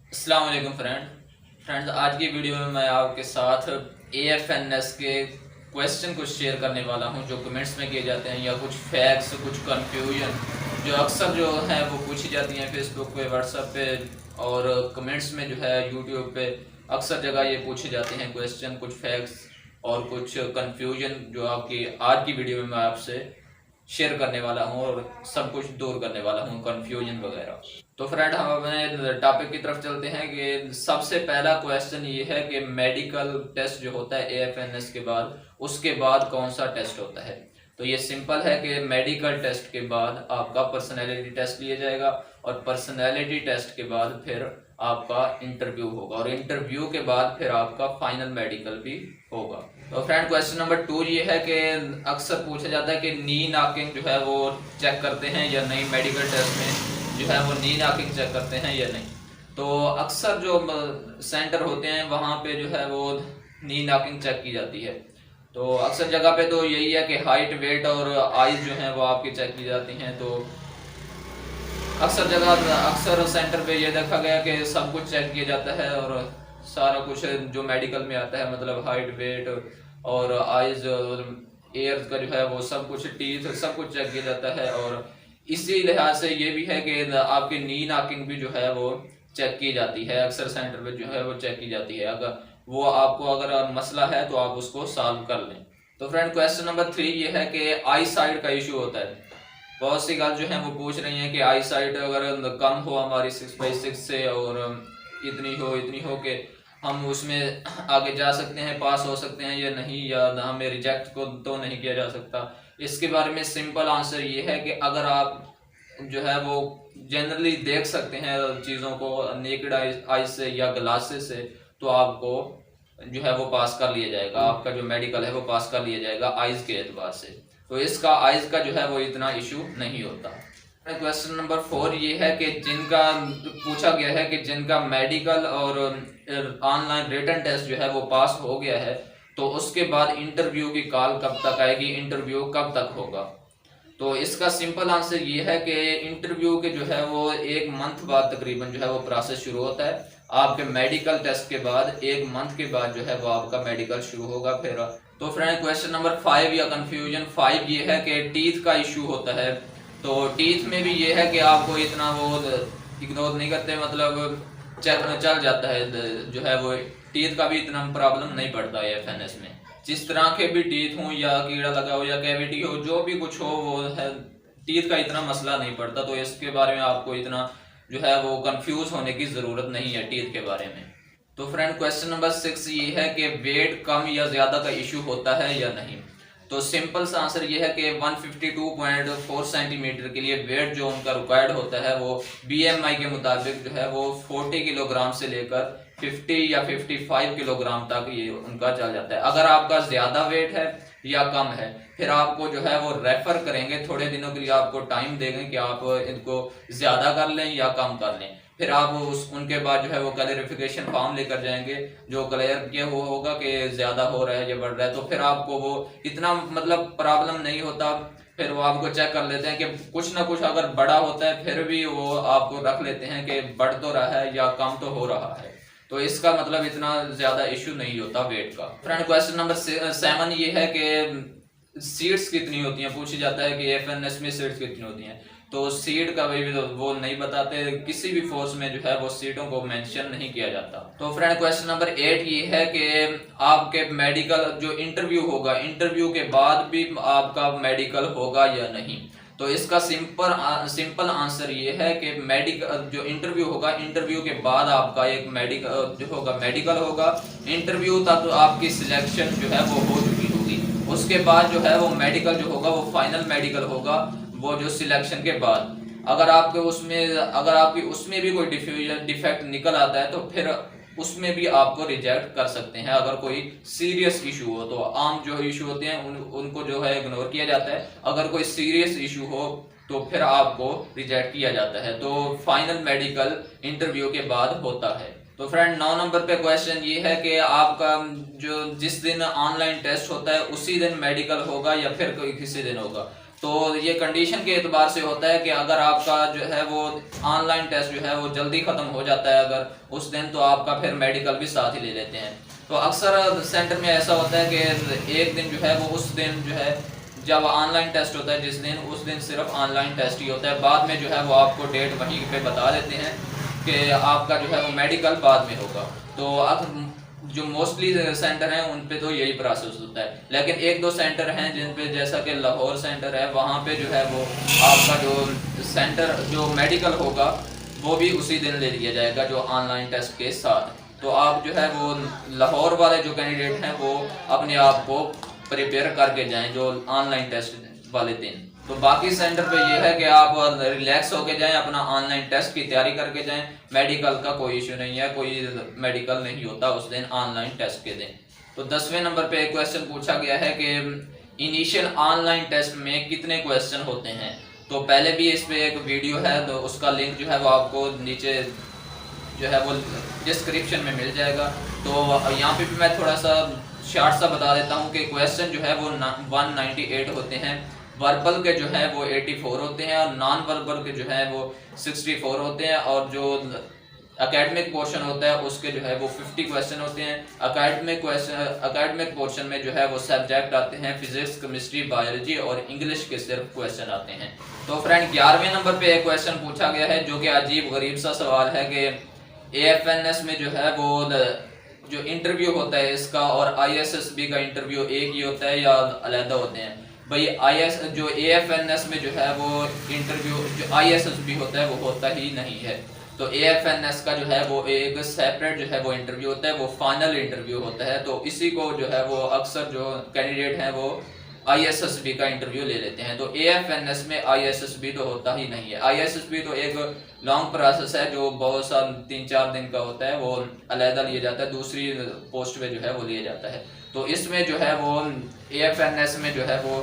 अस्सलाम वालेकुम फ्रेंड्स, आज की वीडियो में मैं आपके साथ AFNS के क्वेश्चन कुछ शेयर करने वाला हूं जो कमेंट्स में किए जाते हैं, या कुछ फैक्ट्स, कुछ कंफ्यूजन जो अक्सर जो है वो पूछी जाती हैं फेसबुक पे, व्हाट्सएप पे और कमेंट्स में जो है यूट्यूब पे। अक्सर जगह ये पूछे जाते हैं क्वेश्चन, कुछ फैक्ट्स और कुछ कंफ्यूजन जो आपकी आज की वीडियो में मैं आपसे शेयर करने वाला हूँ और सब कुछ दूर करने वाला हूँ, कंफ्यूजन वगैरह। तो फ्रेंड, हम अपने टॉपिक की तरफ चलते हैं कि सबसे पहला क्वेश्चन ये है कि मेडिकल टेस्ट जो होता है AFNS के बाद, उसके बाद कौन सा टेस्ट होता है। तो ये सिंपल है कि मेडिकल टेस्ट के बाद आपका पर्सनैलिटी टेस्ट लिया जाएगा और पर्सनैलिटी टेस्ट के बाद फिर आपका इंटरव्यू होगा और इंटरव्यू के बाद फिर आपका फाइनल मेडिकल भी होगा। तो फ्रेंड, क्वेश्चन नंबर 2 ये है कि अक्सर पूछा जाता है कि नी नॉकिंग जो है वो चेक करते हैं या नहीं, मेडिकल टेस्ट में जो है वो नी नॉकिंग चेक करते हैं या नहीं। तो अक्सर जो सेंटर होते हैं वहाँ पे जो है वो नी नॉकिंग चेक की जाती है। तो अक्सर जगह पे तो यही है कि हाइट, वेट और आइज जो है वो आपकी चेक की जाती हैं। तो अक्सर सेंटर पे ये देखा गया कि सब कुछ चेक किया जाता है और सारा कुछ जो मेडिकल में आता है, मतलब हाइट, वेट और आइज और एयर का जो है वो सब कुछ, टीथ, सब कुछ चेक किया जाता है। और इसी लिहाज से ये भी है कि आपकी नी नॉकिंग भी जो है वो चेक की जाती है। अक्सर सेंटर पे जो है वो चेक की जाती है। अगर वो आपको अगर मसला है तो आप उसको सॉल्व कर लें। तो फ्रेंड, क्वेश्चन नंबर 3 ये है कि आई साइड का इशू होता है। बहुत सी गर्ल जो है वो पूछ रही हैं कि आई साइट अगर कम हो हमारी 6/6 से और इतनी हो कि हम उसमें आगे जा सकते हैं, पास हो सकते हैं या नहीं, या हमें रिजेक्ट को तो नहीं किया जा सकता। इसके बारे में सिंपल आंसर ये है कि अगर आप जो है वो जनरली देख सकते हैं चीज़ों को नेकेड आई से या ग्लासेस से, तो आपको जो है वो पास कर लिया जाएगा। आपका जो मेडिकल है वो पास कर लिया जाएगा आइज के एतबार से। तो इसका आइज का जो है वो इतना इशू नहीं होता। क्वेश्चन नंबर 4 ये है कि जिनका पूछा गया है कि जिनका मेडिकल और ऑनलाइन रिटन टेस्ट जो है वो पास हो गया है, तो उसके बाद इंटरव्यू की कॉल कब तक आएगी, इंटरव्यू कब तक होगा। तो इसका सिंपल आंसर ये है कि इंटरव्यू के जो है वो 1 मंथ बाद तकरीबन जो है वो प्रोसेस शुरू होता है। आपके मेडिकल टेस्ट के बाद 1 मंथ के बाद जो है वो आपका मेडिकल शुरू होगा फिर। तो फ्रेंड, क्वेश्चन नंबर 5 या कंफ्यूजन 5 ये है कि टीथ का इशू होता है। तो टीथ में भी ये है कि आपको इतना वो इग्नोर नहीं करते, मतलब चल जाता है जो है वो, टीथ का भी इतना प्रॉब्लम नहीं पड़ता है FNS में। जिस तरह के भी टीथ हो या कीड़ा लगा हो या कैविटी हो, जो भी कुछ हो, वो है टीथ का इतना मसला नहीं पड़ता। तो इसके बारे में आपको इतना जो है वो कंफ्यूज होने की जरूरत नहीं है टीथ के बारे में। तो फ्रेंड, क्वेश्चन नंबर 6 ये है कि वेट कम या ज्यादा का इशू होता है या नहीं। तो सिंपल सा आंसर ये है कि 152.4 सेंटीमीटर के लिए वेट जो उनका रिक्वायर्ड होता है वो BMI के मुताबिक जो है वो 40 किलोग्राम से लेकर 50 या 55 किलोग्राम तक ये उनका चल जाता है। अगर आपका ज्यादा वेट है या कम है, फिर आपको जो है वो रेफर करेंगे, थोड़े दिनों के लिए आपको टाइम देंगे कि आप इनको ज्यादा कर लें या कम कर लें। फिर आप उनके बाद जो है वो क्लैरिफिकेशन फॉर्म लेकर जाएंगे, जो क्लियर किया हुआ होगा कि ज्यादा हो रहा है या बढ़ रहा है। तो फिर आपको वो इतना मतलब प्रॉब्लम नहीं होता। फिर वो आपको चेक कर लेते हैं कि कुछ ना कुछ अगर बड़ा होता है, फिर भी वो आपको रख लेते हैं कि बढ़ तो रहा है या कम तो हो रहा है। तो इसका मतलब इतना ज्यादा इश्यू नहीं होता वेट का। फ्रेंड, क्वेश्चन नंबर 7 ये है कि सीट्स कितनी होती हैं। पूछा जाता है कि FNS में सीट्स कितनी होती हैं। तो सीट का भी वो नहीं बताते, किसी भी फोर्स में जो है वो सीटों को मेंशन नहीं किया जाता। तो फ्रेंड, क्वेश्चन नंबर 8 ये है कि आपके मेडिकल जो इंटरव्यू होगा, इंटरव्यू के बाद भी आपका मेडिकल होगा या नहीं। तो इसका सिंपल आंसर ये है कि मेडिकल जो इंटरव्यू होगा, इंटरव्यू के बाद आपका एक मेडिकल होगा। इंटरव्यू तक तो आपकी सिलेक्शन जो है वो हो चुकी होगी। उसके बाद जो है वो मेडिकल जो होगा वो फाइनल मेडिकल होगा, वो जो सिलेक्शन के बाद। अगर आपकी उसमें भी कोई डिफेक्ट निकल आता है, तो फिर उसमें भी आपको रिजेक्ट कर सकते हैं। अगर कोई सीरियस इशू हो, तो आम जो इशू होते हैं उनको जो है इग्नोर किया जाता है। अगर कोई सीरियस इशू हो तो फिर आपको रिजेक्ट किया जाता है। तो फाइनल मेडिकल इंटरव्यू के बाद होता है। तो फ्रेंड, 9 नंबर पे क्वेश्चन ये है कि आपका जो जिस दिन ऑनलाइन टेस्ट होता है उसी दिन मेडिकल होगा या फिर कोई किसी दिन होगा। तो तो ये कंडीशन के एतबार से होता है कि अगर आपका जो है वो ऑनलाइन टेस्ट जो है वो जल्दी ख़त्म हो जाता है अगर उस दिन, तो आपका फिर मेडिकल भी साथ ही ले लेते हैं। तो अक्सर सेंटर में ऐसा होता है कि एक दिन जो है वो उस दिन जो है जब ऑनलाइन टेस्ट होता है जिस दिन, उस दिन सिर्फ ऑनलाइन टेस्ट ही होता है। बाद में जो है वो आपको डेट वहीं पे बता देते हैं कि आपका जो है वो मेडिकल बाद में होगा। तो अब जो मोस्टली सेंटर हैं उन पे तो यही प्रोसेस होता है, लेकिन एक दो सेंटर हैं जिन पे, जैसा कि लाहौर सेंटर है, वहाँ पे जो है वो आपका जो सेंटर जो मेडिकल होगा वो भी उसी दिन ले लिया जाएगा जो ऑनलाइन टेस्ट के साथ। तो आप जो है वो लाहौर वाले जो कैंडिडेट हैं वो अपने आप को प्रिपेयर करके जाएं जो ऑनलाइन टेस्ट वाले दिन। तो बाकी सेंटर पे ये है कि आप रिलैक्स होके जाएं, अपना ऑनलाइन टेस्ट की तैयारी करके जाएं। मेडिकल का कोई इशू नहीं है, कोई मेडिकल नहीं होता उस दिन ऑनलाइन टेस्ट के दिन। तो 10वें नंबर पे एक क्वेश्चन पूछा गया है कि इनिशियल ऑनलाइन टेस्ट में कितने क्वेश्चन होते हैं। तो पहले भी इस पे एक वीडियो है, तो उसका लिंक जो है वो आपको नीचे जो है वो डिस्क्रिप्शन में मिल जाएगा। तो यहाँ पे भी मैं थोड़ा सा शॉर्ट सा बता देता हूँ कि क्वेश्चन जो है वो 198 होते हैं। वर्बल के जो है वो 84 होते हैं और नॉन वर्बल के जो है वो 64 होते हैं, और जो एकेडमिक पोर्शन होता है उसके जो है वो 50 क्वेश्चन होते हैं। एकेडमिक पोर्शन में जो है वो सब्जेक्ट आते हैं फिजिक्स, केमिस्ट्री, बायोलॉजी और इंग्लिश के सिर्फ क्वेश्चन आते हैं। तो फ्रेंड 11वें नंबर पे एक क्वेश्चन पूछा गया है जो कि अजीब गरीब सा सवाल है कि AFNS में जो है वो जो इंटरव्यू होता है इसका और ISSB का इंटरव्यू एक ही होता है या अलग होते हैं। भाई जो AFNS में जो है वो इंटरव्यू जो ISSB होता है वो होता ही नहीं है। तो AFNS का जो है वो एक सेपरेट जो है वो इंटरव्यू होता है, वो फाइनल इंटरव्यू होता है। तो इसी को जो है वो अक्सर जो कैंडिडेट हैं वो ISSB का इंटरव्यू ले लेते हैं। तो AFNS में ISSB तो होता ही नहीं है। ISSB तो एक लॉन्ग प्रोसेस है जो बहुत सा 3-4 दिन का होता है, वो अलहदा लिया जाता है, दूसरी पोस्ट पे जो है वो लिया जाता है। तो इसमें जो है वो AFNS में जो है वो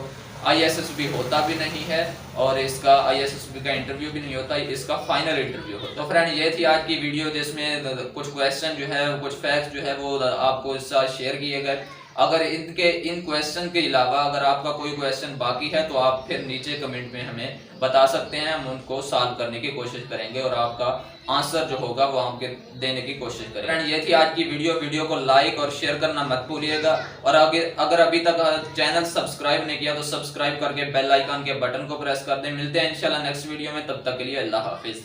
ISSB होता भी नहीं है और इसका ISSB का इंटरव्यू भी नहीं होता, इसका फाइनल इंटरव्यू होता है। तो फ्रेंड ये थी आज की वीडियो जिसमें कुछ क्वेश्चन जो है कुछ फैक्ट्स जो है वो आपको इस साथ शेयर किए गए। अगर इन क्वेश्चन के अलावा अगर आपका कोई क्वेश्चन बाकी है तो आप फिर नीचे कमेंट में हमें बता सकते हैं, हम उनको सॉल्व करने की कोशिश करेंगे और आपका आंसर जो होगा वो हमके देने की कोशिश करेंगे। फ्रेंड ये थी आज की वीडियो को लाइक और शेयर करना मत भूलिएगा, और अगर अभी तक चैनल सब्सक्राइब नहीं किया तो सब्सक्राइब करके बेल आइकन के बटन को प्रेस कर दें। मिलते हैं इंशाल्लाह नेक्स्ट वीडियो में, तब तक के लिए अल्लाह हाफिज।